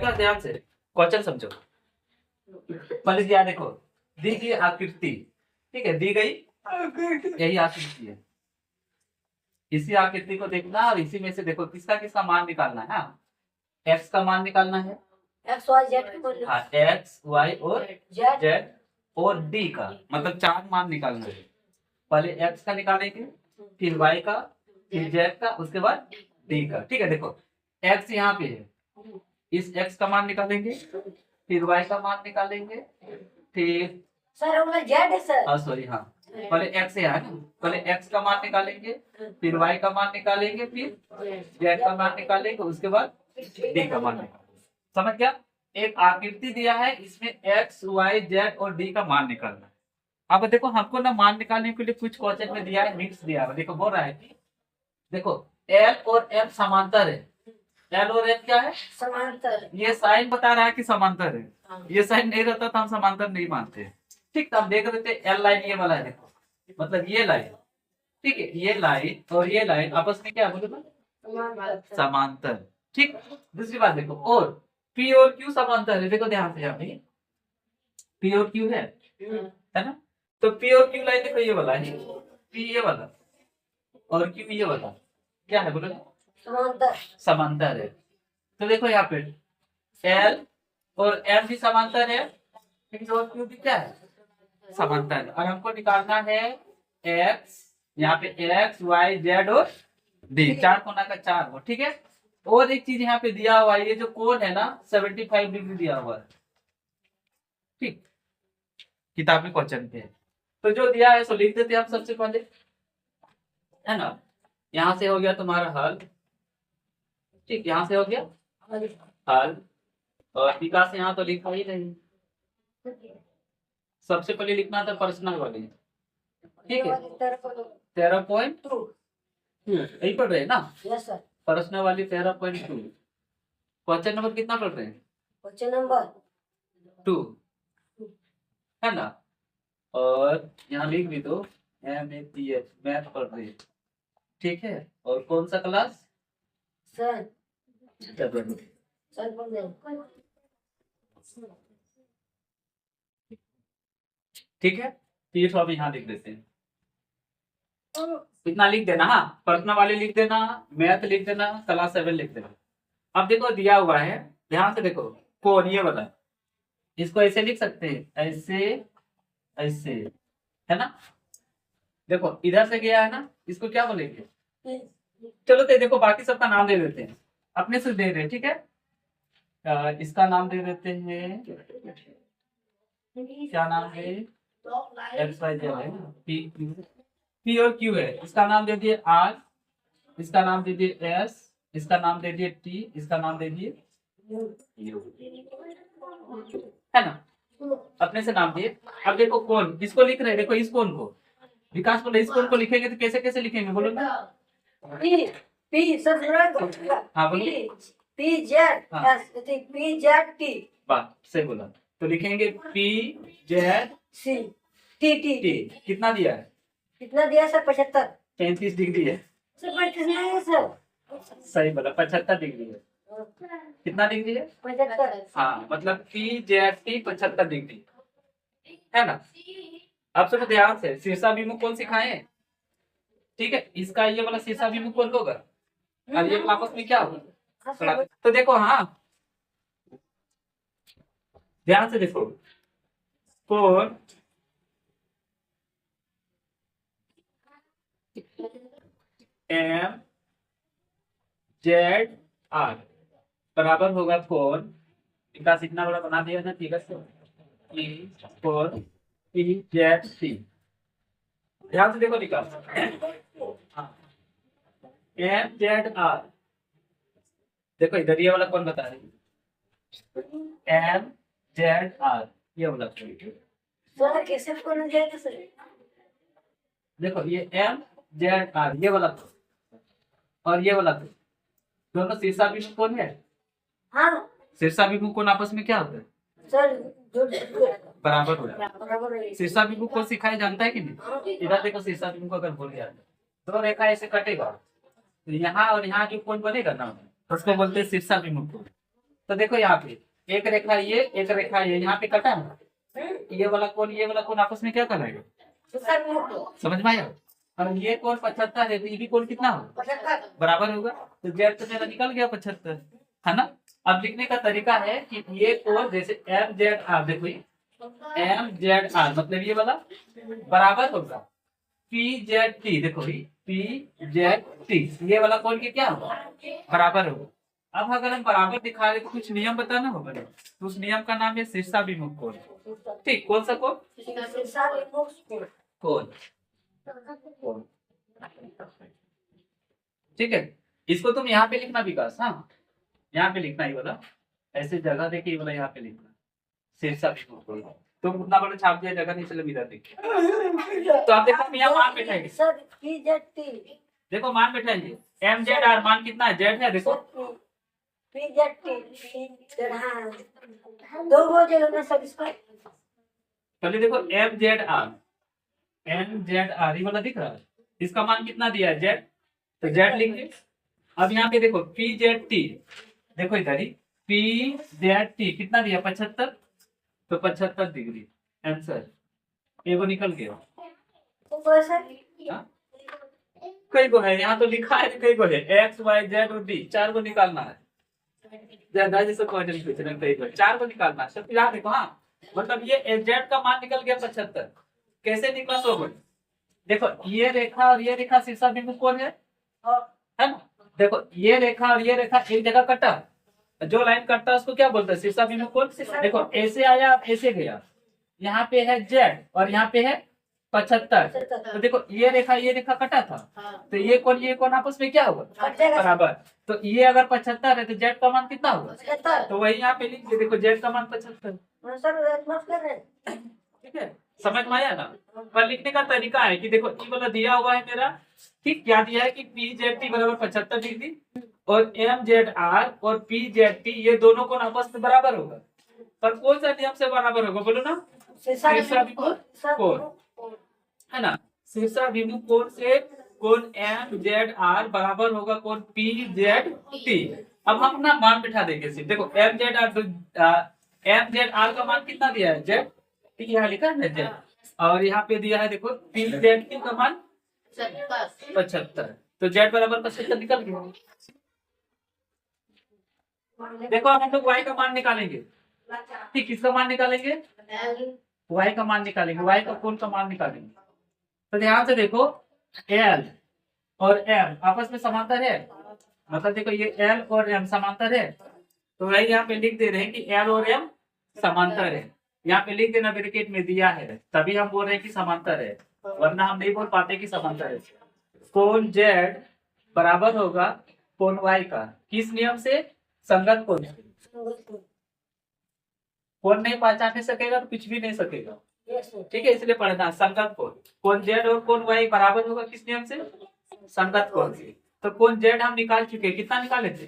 विकास ध्यान से क्वेश्चन समझो। पहले क्या देखो, दी गई आकृति, ठीक है, दी गई यही आकृति है, इसी आकृति को देखना और इसी में से देखो किसका किसका मान निकालना है। हाँ, एक्स का मान निकालना है, एक्स वाई जेड, हाँ एक्स वाई और जेड जेड और डी का, मतलब 4 मान निकालना है। पहले एक्स का निकालेंगे, फिर वाई का, फिर जेड का, उसके बाद डी का। ठीक है, देखो एक्स यहाँ पे है, इस एक्स का मान निकालेंगे, फिर वाई का मान निकालेंगे, फिर सर वो जेड है सर। सॉरी हाँ, पहले एक्स है ना, पहले एक्स का मान निकालेंगे, फिर वाई का मान निकालेंगे, फिर जेड का मान निकालेंगे, उसके बाद डी का मान निकालेंगे। समझ गया? एक आकृति दिया है, इसमें एक्स वाई जेड और डी का मान निकालना है। अब देखो हमको ना मान निकालने के लिए कुछ क्वेश्चन में दिया है, मिक्स दिया है। देखो बोल रहा है कि देखो एल और एम समांतर है, एल और एम क्या है? समांतर। ये साइन बता रहा है कि समांतर है, ये साइन नहीं रहता तो हम समांतर नहीं मानते। ठीक, तो हम देख रहे थे एल लाइन ये वाला है, देखो मतलब ये लाइन, ठीक है, ये लाइन और ये लाइन आपस में क्या बोले ना? समांतर। ठीक, दूसरी बात देखो, और पी और क्यू समांतर है, देखो ध्यान से यहाँ पे पी और क्यू है ना, तो पी और क्यू लाइन देखो ये वाला है, पी ये वाला और क्यू ये वाला, क्या है बोलो? समांतर। समांतर है। तो देखो यहाँ पे एल और एम भी समांतर है, लेकिन और क्यू भी क्या है? समांतर है। और हमको निकालना है एक्स, यहाँ पे एक्स वाई जेड और डी, 4 कोना का 4 हो। ठीक है, और एक चीज यहाँ पे दिया हुआ है, ये जो कोण है ना 75 डिग्री दिया हुआ है। ठीक, किताबी क्वेश्चन पे, तो जो दिया है सो लिख देते हैं आप सबसे पहले, है ना। यहाँ से हो गया तुम्हारा हल, ठीक, यहाँ से हो गया हल, और विकास यहाँ तो लिखा ही नहीं। सबसे पहले लिखना था पर्सनल वाली, ठीक है, 13.2 यही पढ़ रहे हैं ना? Yes sir. पर्सनल वाली 13.2। क्वेश्चन नंबर कितना पढ़ रहे हैं? क्वेश्चन नंबर 2, है ना। और यहाँ लिख भी दो MATH, मैथ पढ़ रहे हैं, ठीक है। और कौन सा क्लास? सर। सेवन। सर बोल रहे। ठीक है, ये सब यहाँ लिख देते हैं, इतना लिख देना। हाँ, पर्सनल वाले लिख देना, मैथ लिख देना, क्लास 7 लिख देना। अब देखो दिया हुआ है, ध्यान से देखो, कौन ये वाला, इसको ऐसे लिख सकते हैं, ऐसे ऐसे, है ना। देखो इधर से गया है ना, इसको क्या बोलेंगे? चलो तो देखो बाकी सबका नाम दे देते हैं, अपने से दे रहे, ठीक है। इसका नाम दे देते हैं, क्या नाम है? एक्स वाई जेड है, पी और क्यू है, इसका नाम दे दिए आर, इसका नाम दे दिए एस, इसका नाम दे दिए टी, इसका नाम दे दिए यू, है ना, अपने से नाम दिए। अब देखो कौन, इसको लिख रहे हैं, देखो इस कौन को, विकास बोले इस कौन को लिखेंगे तो कैसे कैसे लिखेंगे बोलो ना? पी सर, हाँ बोलो। पी जेड हाँ। S, P Z T. बात सही बोला, तो लिखेंगे P Z C T T. T. कितना दिया है? कितना दिया सर? 75। 35 डिग्री है। सर 35 नहीं है सर। सही बोला, 75 डिग्री है। कितना डिग्री है? 75। हाँ, मतलब पी जेड टी 75 डिग्री, है ना। अब सुनो ध्यान से, शीर्षाभिमुख कौन सिखाए? ठीक है, इसका ये वाला शीर्षाभिमुख कौन होगा और ये आपस में क्या होगा? तो देखो, हाँ ध्यान से देखो, कोण एम जेड आर बराबर होगा कोण, विकास इतना बड़ा बना दिया ना, ठीक है, कोण पी जेड सी। ध्यान से देखो विकास, एम जेड आर, देखो इधर ये वाला कौन बता रही? एम जेड आर, ये वाला सर कैसे कौन जाएगा सर? देखो ये एम जेड आर, ये वाला और ये वाला दोनों शीर्षाभिमुख कौन है? हाँ शीर्षाभिमुख कौन आपस में क्या होता है? सर जो बराबर हो जाता है। बराबर है। शीर्षाभिमुख को सिखाया जानता है कि नहीं? इधर देखो शीर्षाभिमुख अगर भूल गया तो रेखा ऐसे कटेगा, तो यहाँ और यहाँ जो कोण बनेगा ना, उसको बोलते हैं शीर्षाभिमुख। तो तो देखो यहाँ पे एक रेखा ये, एक रेखा ये, यहाँ पे कटा है, ये वाला कोण आपस में क्या कराएगा, समझ में आया। और ये कोण 75 है, तो ये भी कोण कितना होगा, 75 बराबर होगा। तो जेड तो मेरा निकल गया 75, है ना। अब लिखने का तरीका है कि ये कोण जैसे एम जेड आर, देखो एम जेड आर मतलब ये वाला बराबर होगा पी जेड टी, देखो पी जेड टी, ये वाला कोण के क्या होगा, बराबर होगा। अब अगर हम बराबर दिखा रहे तो कुछ नियम बताना होगा, तो उस नियम का नाम है शीर्षाभिमुख कोण। ठीक, कौन सा कोण, कोण, ठीक है। इसको तुम यहाँ पे लिखना विकास, हाँ यहाँ पे लिखना, ये वाला ऐसे जगह देके ये वाला यहाँ पे लिखना शीर्षाभिमुख कोण। तुम उतना बड़ा छाप दिया, जगह नहीं चले इधर देखिए। तो आप देखो यहाँ मान बैठाएंगे, सर पीजेटी देखो मान बैठाएंगे, एम जेड आर मान कितना है, जेड है, देखो पीजेटी हाँ 2 बोझ ना सर इसका। पहले देखो M Z R, M Z R ये वाला दिख रहा है, इसका मान कितना दिया है, जेड, तो जेड लिखेंगे। अब यहाँ पे देखो पी जेड टी, देखो इधर ही पी जेड टी कितना दिया 75, तो 75 डिग्री आंसर, ये वो निकल गया। हाँ? कई गो है यहाँ तो लिखा है, कई गो है एक्स वाई जेड और डी, 4 को निकालना है, जैसे क्वेश्चन पूछने कई गो 4 को निकालना है। सब याद देखो, हाँ मतलब ये जेड का मान निकल गया 75, कैसे निकला 100 को, देखो ये रेखा और ये रेखा शीर्षाभिमुख कोण है ना। देखो ये रेखा और ये रेखा एक जगह कटा, जो लाइन कटता है उसको क्या बोलते हैं, शीर्षाभिमुख कोण। देखो ऐसे आया ऐसे गया, यहाँ पे है जेड और यहाँ पे है 75, तो देखो ये रेखा कटा था, तो ये कोण आपस में क्या होगा, बराबर। तो ये अगर 75 है तो जेड का मान कितना होगा, तो वही यहाँ पे लिख, देखो जेड का मान 75, ठीक है, समझ में आया ना। पर लिखने का तरीका है कि देखो ये वाला दिया हुआ है मेरा, ठीक, क्या दिया है कि पी जेड टी बराबर 75 डिग्री और एम जेड आर और पी जेड टी ये दोनों कोण आपस में बराबर होगा। पर कौन सा नियम से बराबर होगा, बोलो ना, शीर्षाभिमुख कोण, है ना। शीर्षाभिमुख कोण से कोण एम जेड आर बराबर होगा कोण पी जेड टी। अब हम अपना मान बिठा देंगे सिर्फ, देखो एम जेड आर का मान कितना दिया है, जेड टी यहाँ लिखा है ना जेड, और यहाँ पे दिया है देखो पी जेड टी का मान 75, तो जेड बराबर 75 निकल गया। देखो अब हम लोग वाई का मान निकालेंगे, ठीक, किसका मान निकालेंगे, वाई का मान निकालेंगे, वाई का कोण का मान निकालेंगे। तो ध्यान से देखो एल और एम आपस में समांतर है, मतलब देखो ये एल और एम समांतर है, तो वही यहाँ पे लिख दे रहे हैं कि एल और एम समांतर है, यहाँ पे लिख देना ब्रैकेट में दिया है, तभी हम बोल रहे हैं कि समांतर है, वरना हम नहीं बोल पाते कि समांतर है। कोण जेड बराबर होगा कोण वाई का, किस नियम से, संगत कोण। कोण नहीं पहचान सकेगा तो कुछ भी नहीं सकेगा, ठीक है, इसलिए पढ़ना संगत कोण। कोण जेड और कोण वाई बराबर होगा किस नियम से, संगत कोण से। तो कोण जेड हम निकाल चुके, कितना निकाले थे,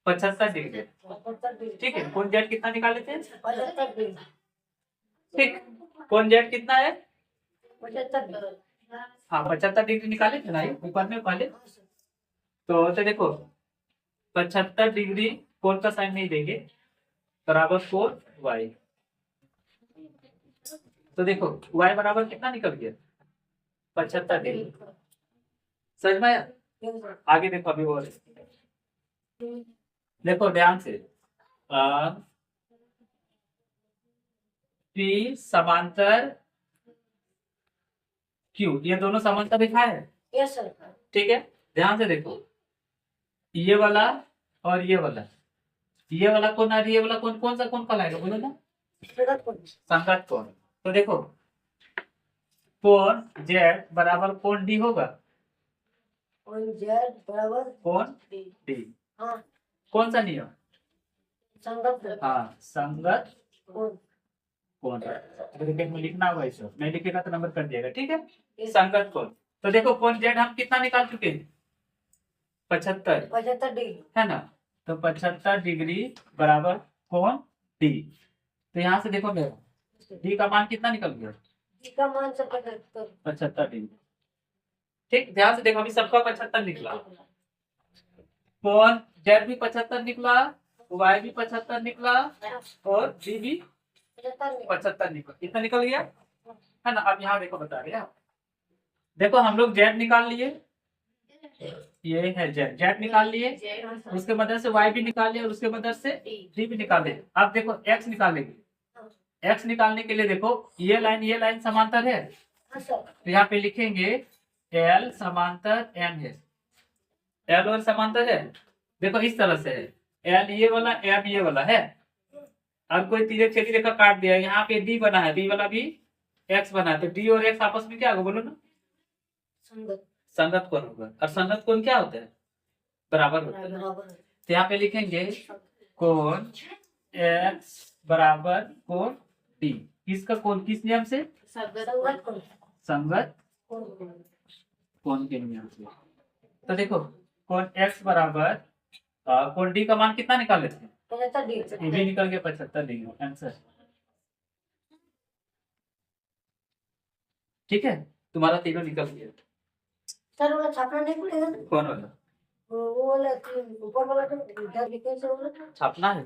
75 डिग्री, ठीक है। कोण जेड कितना निकाले थे, ठीक, कोण जेड कितना है, हाँ 75 डिग्री निकाले थे ना ऊपर में पहले। तो देखो 75 डिग्री कोण का साइन नहीं देंगे, बराबर कोण वाई, तो देखो y बराबर कितना निकल गया, 75 डिग्री, समझ में आया। आगे देखो अभी और देखो ध्यान से, P समांतर Q, ये दोनों समांतर दिखा है, ठीक है। ध्यान से देखो ये वाला और ये वाला कोण और ये वाला कोण, कौन सा कोण कहलाएगा, बोलो ना, संगत कोण। तो देखो कोण जेड बराबर कोण डी होगा, कोण डी, कौन सा नियम, हाँ संगत कोण, ब्रैकेट में लिखना होगा, इसे नहीं लिखेगा तो नंबर कर दिएगा, ठीक है, संगत कोण। तो देखो कोण जेड हम कितना निकाल चुके हैं, 75 डिग्री, है ना, तो 75 डिग्री बराबर कोण डी। तो यहाँ से देखो मेरा डी का मान कितना निकल गया, 75 डिग्री, ठीक। ध्यान से देखो अभी सबका 75 निकला, कोण जेड भी 75 निकला y भी 75 निकला और d भी 75 निकला। कितना निकल गया है ना। अब यहाँ देखो बता रहे हैं, देखो हम लोग z निकाल लिए, ये है z निकाल लिए, उसके मदद से y भी निकाल लिया और उसके मदद से d भी निकाल लिया। अब देखो x निकालेंगे। x निकालने के लिए देखो ये लाइन समांतर है, तो यहाँ पे लिखेंगे L समांतर M है। L और समांतर है, देखो इस तरह से है, L ये वाला M ये वाला है। अब कोई तिरछी छेदी रेखा काट दिया, यहाँ पे D बना है, D वाला भी X बना है, तो D और X आपस में क्या होगा बोलो ना, संगत कोण होगा। और संगत कोण क्या होता है, बराबर होता है। तो यहाँ पे लिखेंगे कोण X बराबर कोण D। किसका कोण, किस नियम से, संगत कोण के नियम से। तो देखो कोण x बराबर कोण d का मान कितना निकाल लेते हैं, 75 ये भी निकल गया 75 डिग्री आंसर। ठीक है, तुम्हारा तीनों निकल गया। सर वाला छापना नहीं पड़ेगा ना? कौन वाला, वो वाला ऊपर वाला तो इधर लिखे से वाला छापना है।